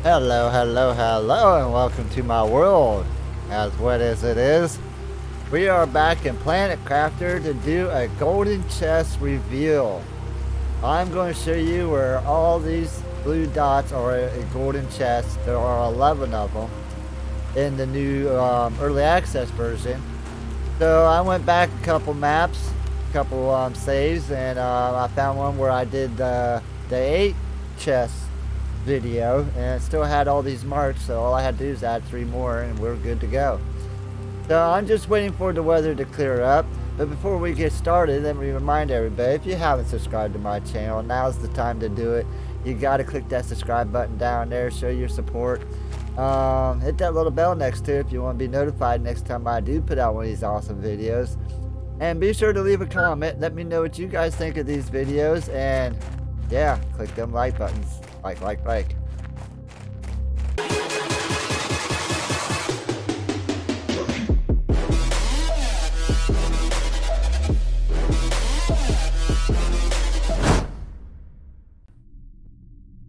Hello, hello, hello, and welcome to my world. As wet as it is, we are back in Planet Crafter to do a golden chest reveal. I'm going to show you where all these blue dots are a golden chest. There are 11 of them in the new early access version. So I went back a couple maps, a couple saves, and I found one where I did the 8 chests video, and it still had all these marks, so all I had to do is add 3 more and we're good to go. So I'm just waiting for the weather to clear up. But before we get started, let me remind everybody, if you haven't subscribed to my channel, now's the time to do it. You got to click that subscribe button down there, show your support. Hit that little bell next to it if you want to be notified next time I do put out one of these awesome videos. And be sure to leave a comment, let me know what you guys think of these videos, and yeah, click them like buttons. Like.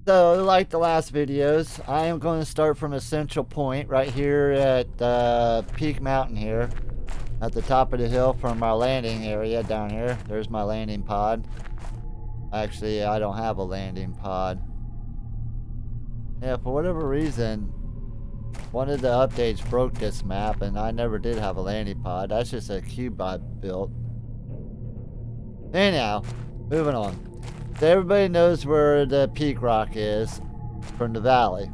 So, like the last videos, I am going to start from a central point right here at Peak Mountain here. At the top of the hill from our landing area down here. There's my landing pod. Actually, I don't have a landing pod. Yeah, for whatever reason, one of the updates broke this map, and I never did have a landing pod. That's just a cube I built. Anyhow, moving on. So everybody knows where the peak rock is from the valley.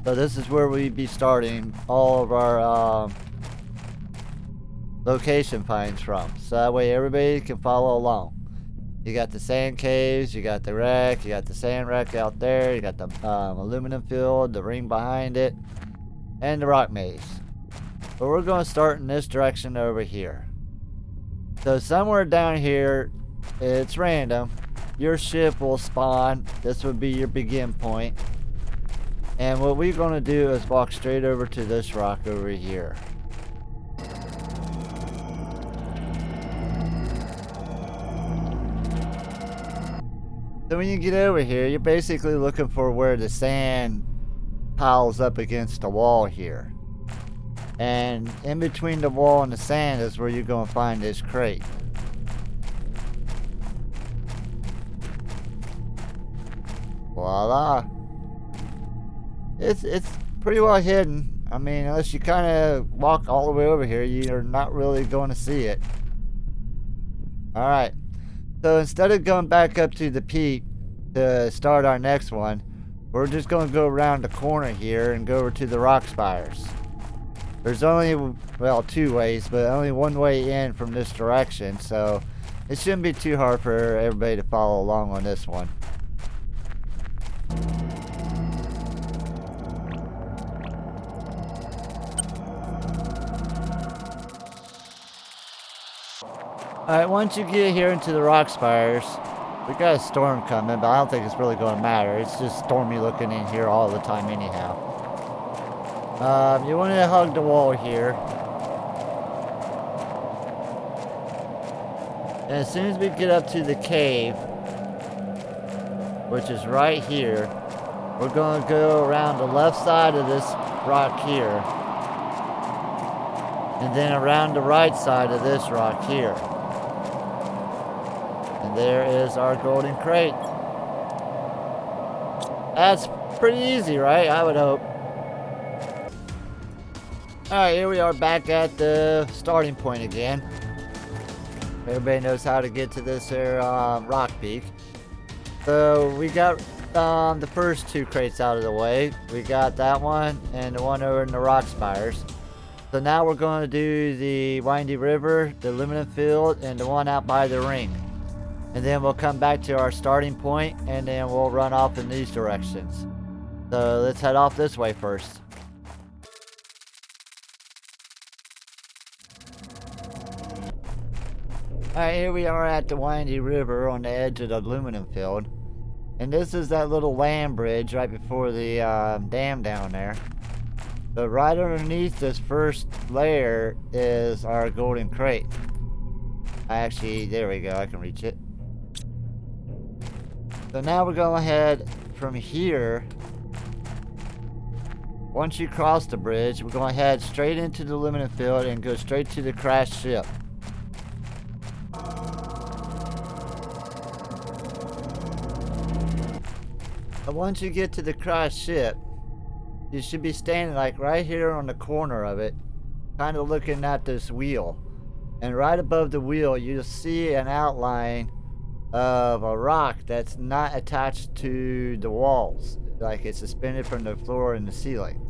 So this is where we'd be starting all of our location finds from. So that way everybody can follow along. You got the sand caves, you got the wreck, you got the sand wreck out there, you got the aluminum field, the ring behind it, and the rock maze. But we're going to start in this direction over here. So somewhere down here, it's random. Your ship will spawn. This would be your begin point. And what we're going to do is walk straight over to this rock over here. So when you get over here, you're basically looking for where the sand piles up against the wall here. And in between the wall and the sand is where you're going to find this crate. Voila. It's pretty well hidden. I mean, unless you kind of walk all the way over here, you're not really going to see it. Alright. So instead of going back up to the peak to start our next one, we're just going to go around the corner here and go over to the rock spires. There's only, well, 2 ways, but only one way in from this direction, so it shouldn't be too hard for everybody to follow along on this one. Alright, once you get here into the rock spires, we got a storm coming, but I don't think it's really going to matter. It's just stormy looking in here all the time anyhow. You want to hug the wall here. And as soon as we get up to the cave, which is right here, we're going to go around the left side of this rock here. And then around the right side of this rock here. There is our golden crate. That's pretty easy, right? I would hope. Alright, here we are back at the starting point again. Everybody knows how to get to this here rock peak. So we got the first 2 crates out of the way. We got that one and the one over in the rock spires. So now we're going to do the windy river, the aluminum field, and the one out by the ring. And then we'll come back to our starting point, and then we'll run off in these directions. So let's head off this way first. Alright, here we are at the windy river on the edge of the aluminum field. And this is that little land bridge right before the dam down there. But right underneath this first layer is our golden crate. Actually, there we go, I can reach it. So now we're going to head from here Once you cross the bridge, we're going to head straight into the limited field and go straight to the crashed ship. But once you get to the crashed ship, you should be standing like right here on the corner of it, kind of looking at this wheel. And right above the wheel, you'll see an outline of a rock that's not attached to the walls. Like it's suspended from the floor and the ceiling.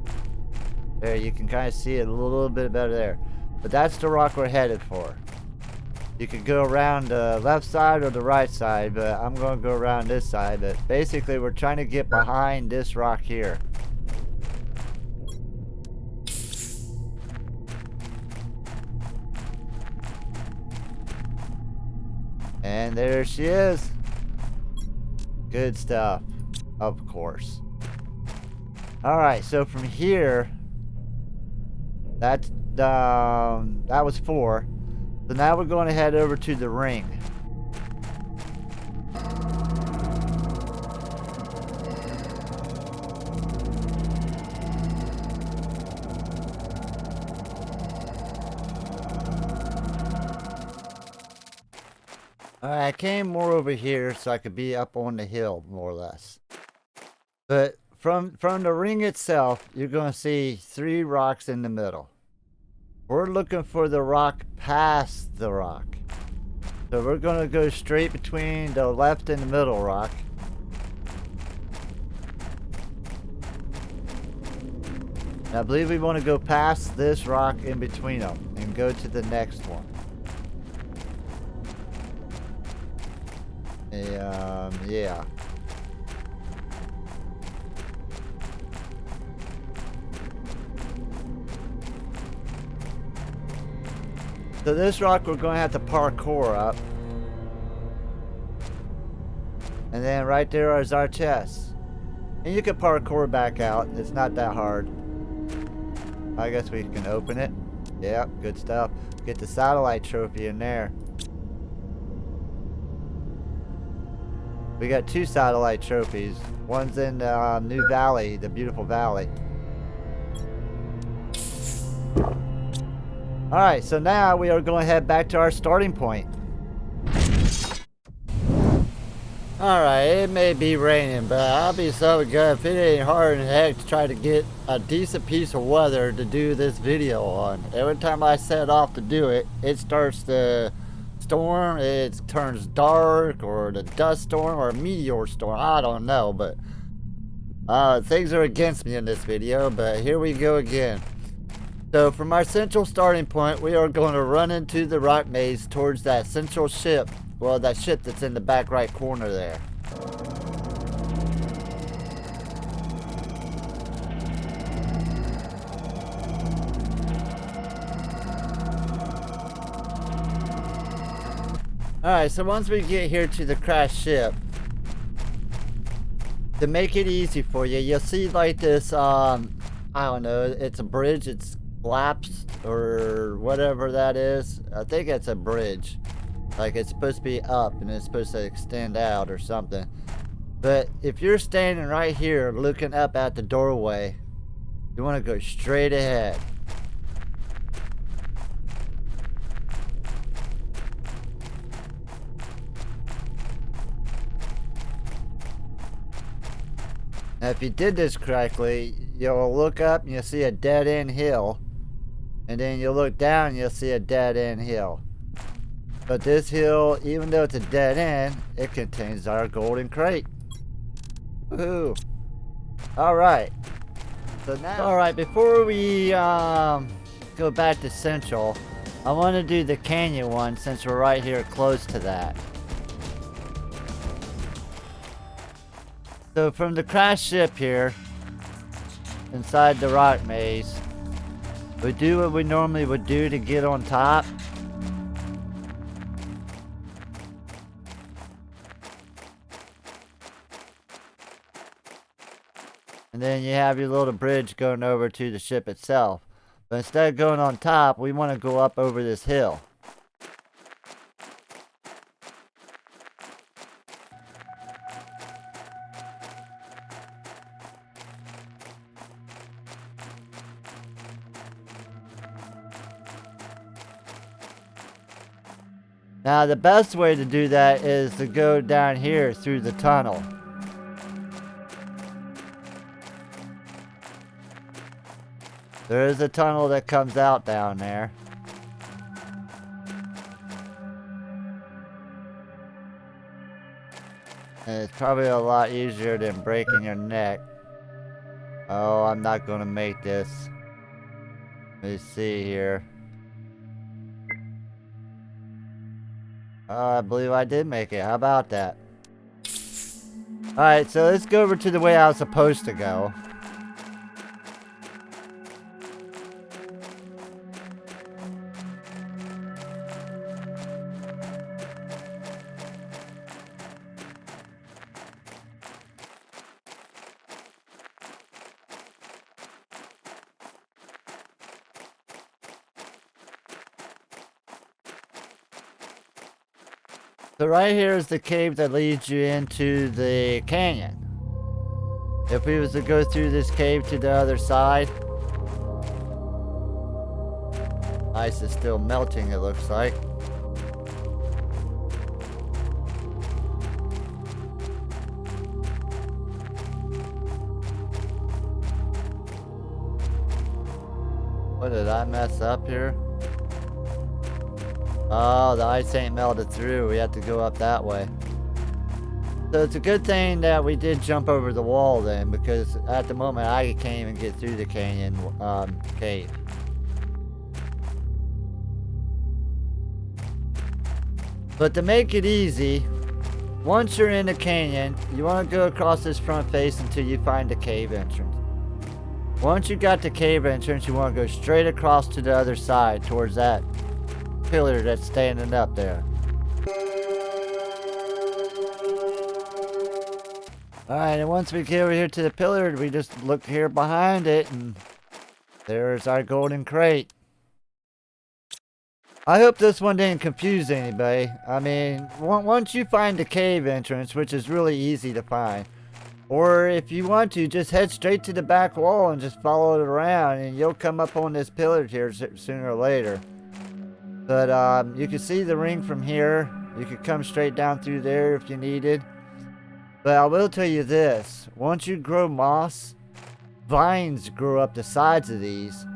There, you can kind of see it a little bit better there. But that's the rock we're headed for. You could go around the left side or the right side, but I'm going to go around this side. But basically, we're trying to get behind this rock here. And there she is. Good stuff, of course. Alright, so from here, that was 4. So now we're going to head over to the ring. Alright, I came more over here so I could be up on the hill, more or less. But from the ring itself, you're going to see 3 rocks in the middle. We're looking for the rock past the rock. So we're going to go straight between the left and the middle rock. And I believe we want to go past this rock in between them and go to the next one. Yeah. So this rock we're going to have to parkour up. And then right there is our chest. And you can parkour back out. It's not that hard. I guess we can open it. Yeah, good stuff. Get the satellite trophy in there. We got 2 satellite trophies. One's in the new valley, the beautiful valley. Alright, so now we are going to head back to our starting point. Alright, it may be raining, but I'll be so good if it ain't hard in heck to try to get a decent piece of weather to do this video on. Every time I set off to do it, it starts to storm, it turns dark, or the dust storm, or a meteor storm. I don't know, but things are against me in this video, but here we go again. So from our central starting point, we are going to run into the rock maze towards that central ship. Well, that ship that's in the back right corner there. Alright, so once we get here to the crashed ship, to make it easy for you, you'll see like this, I don't know, it's a bridge, it's collapsed or whatever that is. I think it's a bridge. Like it's supposed to be up and it's supposed to extend out or something. But if you're standing right here looking up at the doorway, you want to go straight ahead. Now if you did this correctly, you'll look up and you'll see a dead-end hill. And then you'll look down and you'll see a dead-end hill. But this hill, even though it's a dead end, it contains our golden crate. Woohoo! Alright. So now, alright, before we go back to Central, I want to do the canyon one since we're right here close to that. So from the crashed ship here, inside the rock maze, we do what we normally would do to get on top. And then you have your little bridge going over to the ship itself. But instead of going on top, we want to go up over this hill. Now the best way to do that is to go down here through the tunnel. There is a tunnel that comes out down there. And it's probably a lot easier than breaking your neck. Oh, I'm not gonna make this. Let me see here. I believe I did make it. How about that? Alright, so let's go over to the way I was supposed to go. So right here is the cave that leads you into the canyon. If we was to go through this cave to the other side. Ice is still melting, it looks like. What did I mess up here? Oh, the ice ain't melted through. We have to go up that way. So it's a good thing that we did jump over the wall then, because at the moment I can't even get through the canyon cave. But to make it easy, once you're in the canyon, you want to go across this front face until you find the cave entrance. Once you got the cave entrance, you want to go straight across to the other side towards that pillar that's standing up there. Alright, and once we get over here to the pillar, we just look here behind it, and there's our golden crate. I hope this one didn't confuse anybody. I mean, once you find the cave entrance, which is really easy to find, or if you want to, just head straight to the back wall and just follow it around, and you'll come up on this pillar here sooner or later. But you can see the ring from here. You could come straight down through there if you needed. But I will tell you this. Once you grow moss, vines grow up the sides of these.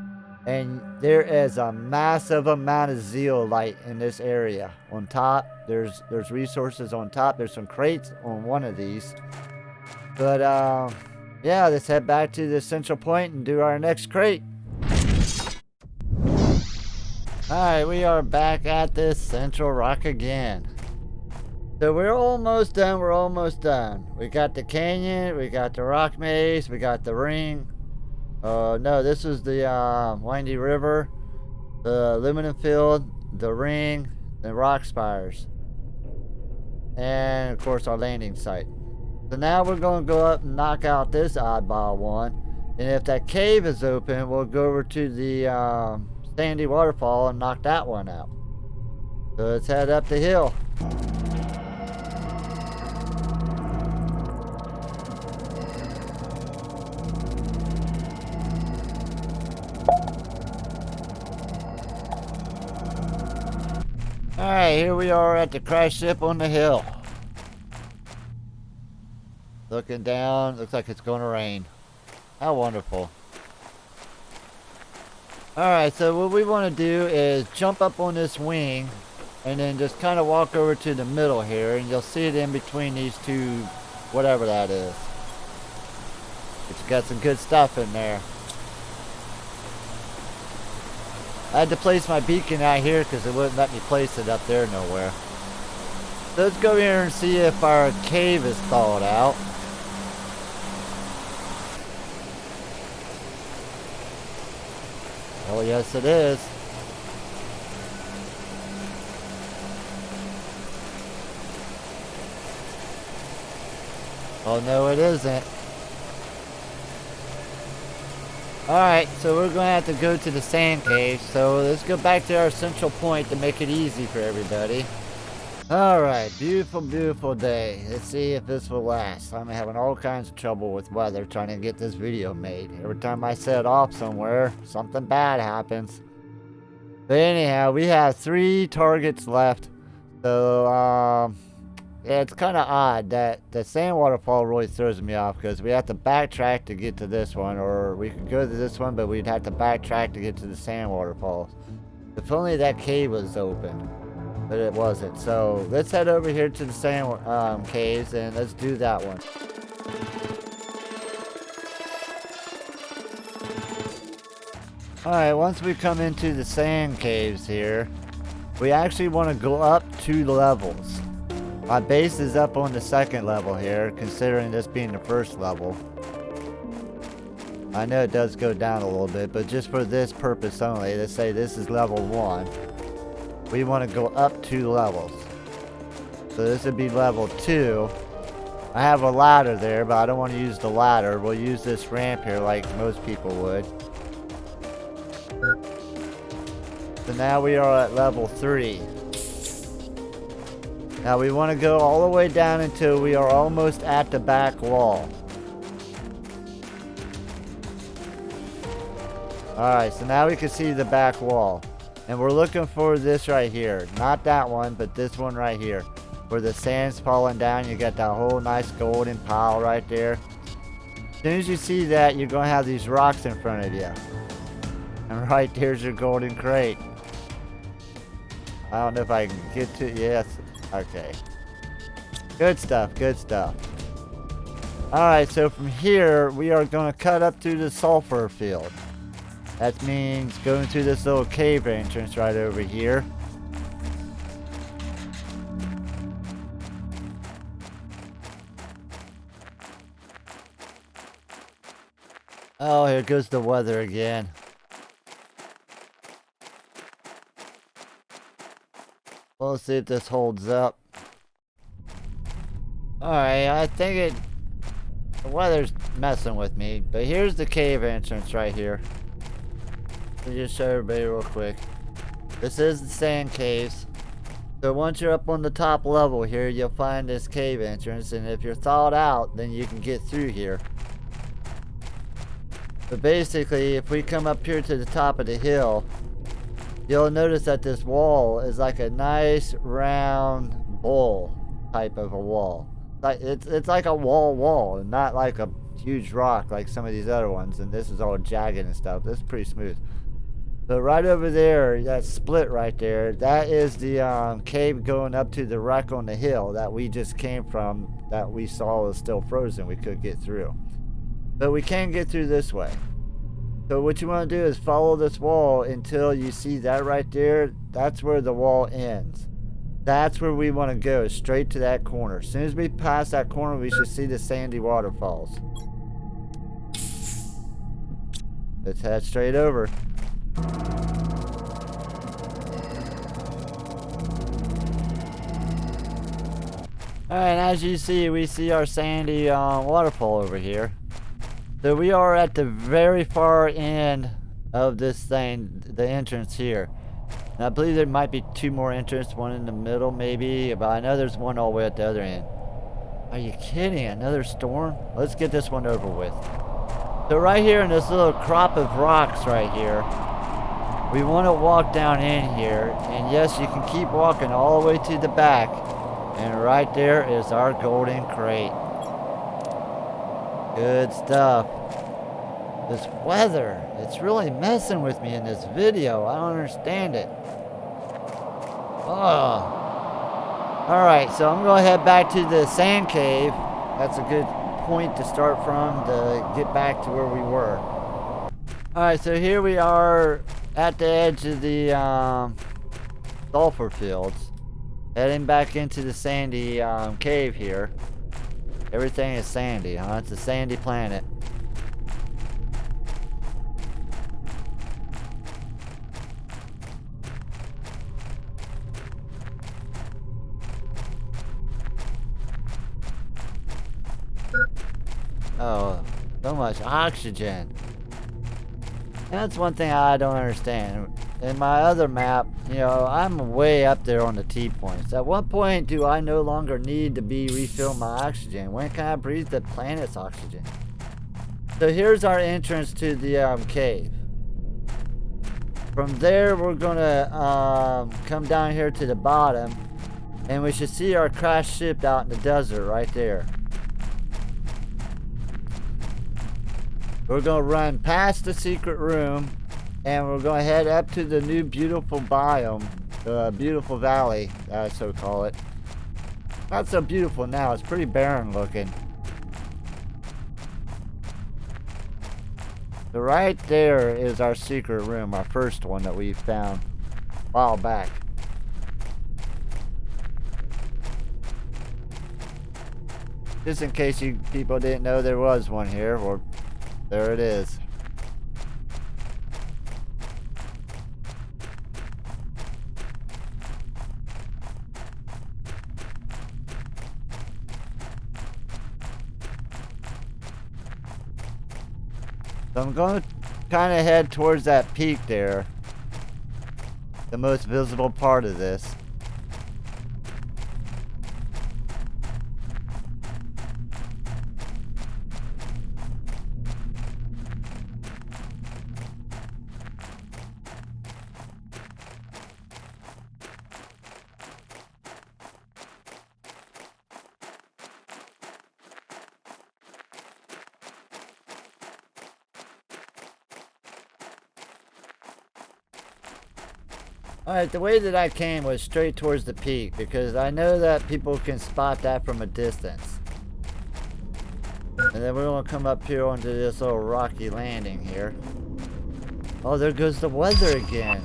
And there is a massive amount of zeolite in this area. On top, there's resources on top. There's some crates on one of these. But yeah, let's head back to the central point and do our next crate. Alright, we are back at this central rock again. So we're almost done, We got the canyon, we got the rock maze, we got the ring. No, this is the windy river, the aluminum field, the ring, the rock spires. And of course our landing site. So now we're going to go up and knock out this oddball one. And if that cave is open, we'll go over to the sandy waterfall and knock that one out. So let's head up the hill. Alright, here we are at the crash ship on the hill. Looking down, looks like it's going to rain. How wonderful. Alright, so what we want to do is jump up on this wing and then just kind of walk over to the middle here, and you'll see it in between these two, whatever that is. It's got some good stuff in there. I had to place my beacon out here because it wouldn't let me place it up there nowhere. So let's go here and see if our cave is thawed out. Oh yes it is. Oh no it isn't. Alright, so we're going to have to go to the sand cave. So let's go back to our central point to make it easy for everybody. Alright, beautiful, beautiful day. Let's see if this will last. I'm having all kinds of trouble with weather trying to get this video made. Every time I set off somewhere, something bad happens. But anyhow, we have 3 targets left. So, yeah, it's kind of odd that the sand waterfall really throws me off because we have to backtrack to get to this one, or we could go to this one, but we'd have to backtrack to get to the sand waterfall. If only that cave was open, but it wasn't. So let's head over here to the sand caves and let's do that one. Alright, once we come into the sand caves here, we actually want to go up 2 levels. My base is up on the 2nd level here, considering this being the 1st level. I know it does go down a little bit, but just for this purpose only, let's say this is level 1. We want to go up 2 levels. So this would be level 2. I have a ladder there, but I don't want to use the ladder. We'll use this ramp here like most people would. So now we are at level 3. Now we want to go all the way down until we are almost at the back wall. Alright, so now we can see the back wall. And we're looking for this right here. Not that one, but this one right here. Where the sand's falling down, you got that whole nice golden pile right there. As soon as you see that, you're going to have these rocks in front of you. And right there's your golden crate. I don't know if I can get to... Yes. Okay. Good stuff, good stuff. Alright, so from here, we are going to cut up through the sulfur field. That means going through this little cave entrance right over here. Oh, here goes the weather again. We'll see if this holds up. Alright, I think the weather's messing with me. But here's the cave entrance right here. Let me just show everybody real quick. This is the sand caves. So once you're up on the top level here, you'll find this cave entrance. And if you're thawed out, then you can get through here. But basically, if we come up here to the top of the hill, you'll notice that this wall is like a nice round bowl type of a wall. Like it's like a wall, and not like a huge rock like some of these other ones. And this is all jagged and stuff. This is pretty smooth. So right over there, that split right there, that is the cave going up to the wreck on the hill that we just came from, that we saw was still frozen. We could get through. But we can get through this way. So what you want to do is follow this wall until you see that right there. That's where the wall ends. That's where we want to go, straight to that corner. As soon as we pass that corner, we should see the sandy waterfalls. Let's head straight over. Alright, as you see, we see our sandy waterfall over here. So we are at the very far end of this thing, the entrance here. And I believe there might be 2 more entrances, one in the middle maybe, but I know there's one all the way at the other end. Are you kidding? Another storm? Let's get this one over with. So right here in this little crop of rocks right here, we want to walk down in here, and yes, you can keep walking all the way to the back, and right there is our golden crate. Good stuff. This weather, it's really messing with me in this video. I don't understand it. Oh. Alright, so I'm going to head back to the sand cave. That's a good point to start from to get back to where we were. Alright, so here we are at the edge of the sulfur fields. Heading back into the sandy cave here. Everything is sandy, huh? It's a sandy planet. Oh, so much oxygen. That's one thing I don't understand. In my other map, you know, I'm way up there on the T-points. At what point do I no longer need to be refilling my oxygen? When can I breathe the planet's oxygen? So here's our entrance to the cave. From there, we're gonna come down here to the bottom. And we should see our crashed ship out in the desert right there. We're going to run past the secret room, and we're going to head up to the new beautiful biome, the beautiful valley, I so call it. Not so beautiful now, it's pretty barren looking. So right there is our secret room, our first one that we found a while back. Just in case you people didn't know there was one here, or there it is. So I'm going to kind of head towards that peak there. The most visible part of this. Alright, the way that I came was straight towards the peak because I know that people can spot that from a distance. And then we're going to come up here onto this little rocky landing here. Oh, there goes the weather again.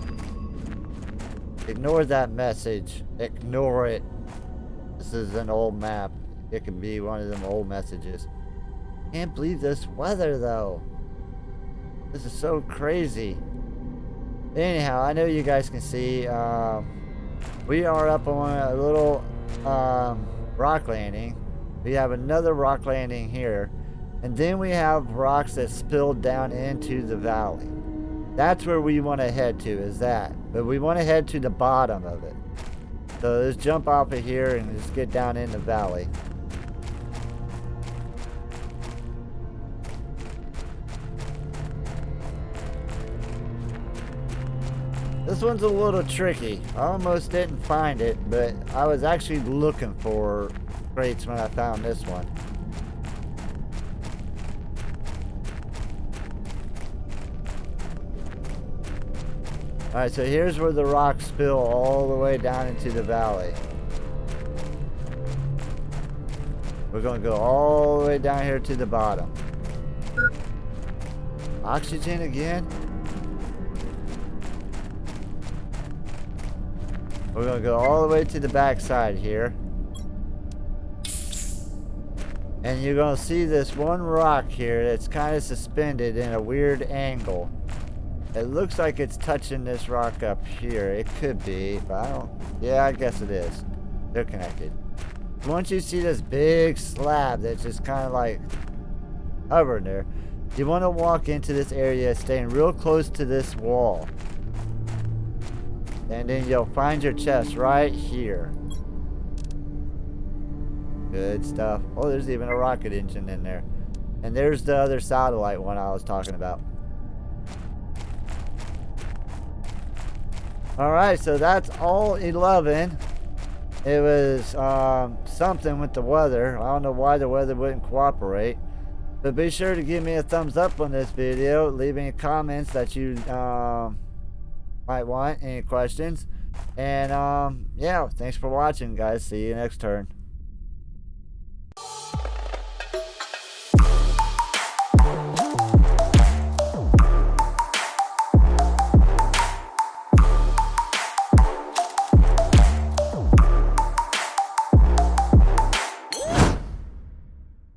Ignore that message. Ignore it. This is an old map. It can be one of them old messages. Can't believe this weather though. This is so crazy. Anyhow, I know you guys can see, we are up on a little rock landing. We have another rock landing here. And then we have rocks that spilled down into the valley. That's where we want to head to, is that. But we want to head to the bottom of it. So let's jump off of here and just get down in the valley. This one's a little tricky. I almost didn't find it, but I was actually looking for crates when I found this one. Alright, so here's where the rocks spill all the way down into the valley. We're going to go all the way down here to the bottom. Oxygen again? We're going to go all the way to the back side here. And you're going to see this one rock here that's kind of suspended in a weird angle. It looks like it's touching this rock up here. It could be, but I don't... Yeah, I guess it is. They're connected. Once you see this big slab that's just kind of like hovering there, you want to walk into this area staying real close to this wall. And then you'll find your chest right here. Good stuff. Oh, there's even a rocket engine in there. And there's the other satellite one I was talking about. Alright, so that's all 11. It was something with the weather. I don't know why the weather wouldn't cooperate. But be sure to give me a thumbs up on this video. Leave any comments that you might want, any questions. And yeah, thanks for watching, guys. See you next turn.